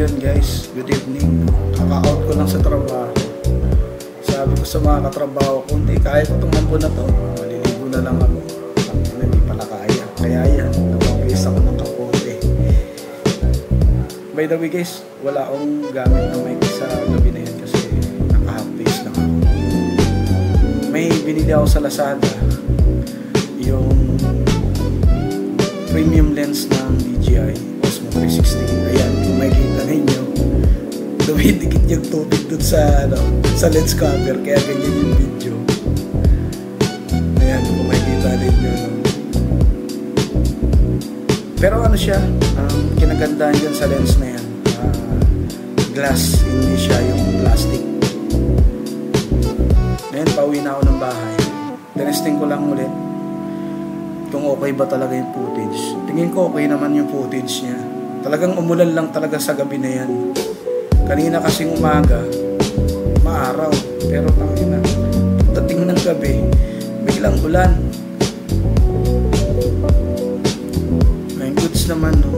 yun guys, good evening. Kaka-out ko lang sa trabaho. Sabi ko sa mga katrabaho ko, hindi, kaya ko itong mambo na to. Maliligo na lang ako. Hindi pala kaya. Kaya yan, napapayos ako ng kapote. By the way guys, wala akong gamit na mic sa gabi na yan kasi naka-half-face lang ako. May binili ako sa Lazada, yung premium lens ng DJI Osmo 360. Ayan, kung makikita ninyo, dumidikit yung tubig dun sa lens cover, kaya ganyan yung video. Ayan, kung makikita ninyo, no? Pero ano siya, kinagandaan dyan sa lens na yan, glass, hindi siya yung plastic. Ngayon, pauwi na ako ng bahay. Tinesting ko lang ulit kung okay ba talaga yung footage. Tingin ko okay naman yung footage niya. Talagang umulan lang talaga sa gabi na yan. Kanina kasing umaga, maaraw. Pero tangina, dating ng gabi, biglang ulan. May goods naman, no?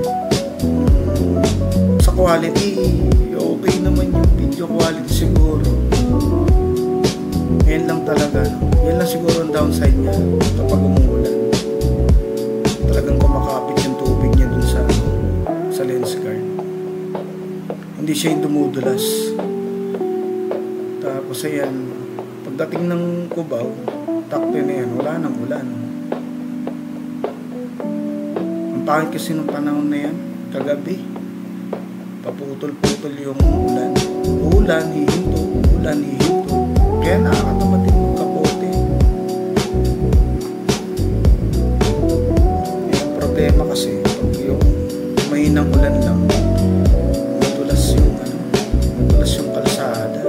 Sa quality, okay naman yung video quality siguro. Yan lang talaga, no? Yan lang siguro ang downside niya kapag umuulan. Talagang kumakapit yung tubig niya dun sa lens guard. Hindi siya yung dumudulas. Tapos ayan, pagdating ng Cubao, takto na yan, wala nang ulan. Ang pangit kasi ng panahon na yan, kagabi, paputol-putol yung ulan. Ulan, hihinto, ulan, hihinto. Kaya nakakatamad din yung kapote. Yung problema kasi, yung mahinang ulan lang, madulas yung kalsada.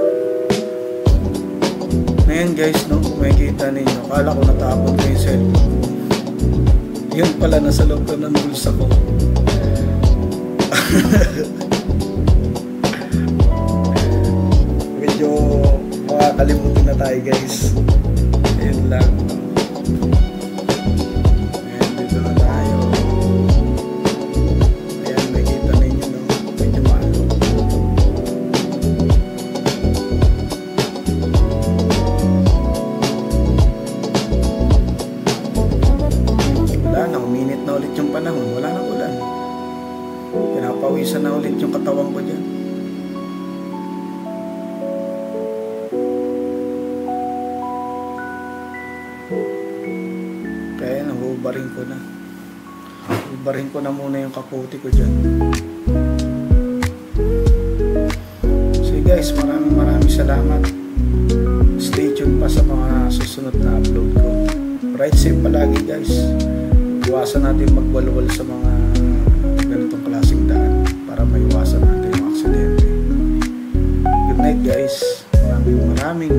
Ngayon guys, no, kung makikita ninyo, akala ko natapon ko yung cellphone ko. Yun pala, nasa loob ko ng bulsa ko. Medyo makakalimutin na tayo guys. Ayun lang. Ayan, dito na tayo. Ayan, makikita ninyo, no? Medyo malo. Wala na, uminit na ulit yung panahon. Wala nang ulan. Pinapawisan na ulit yung katawan ko dyan. Kaya nahubarin ko na. Hubarin ko na muna yung kapote ko dyan. So guys, maraming salamat. Stay tuned pa sa mga susunod na upload ko. Ride safe palagi guys. Iwasan natin magwalwal sa mga ganitong klaseng daan para maiwasan natin yung aksidente. Good night guys. Maraming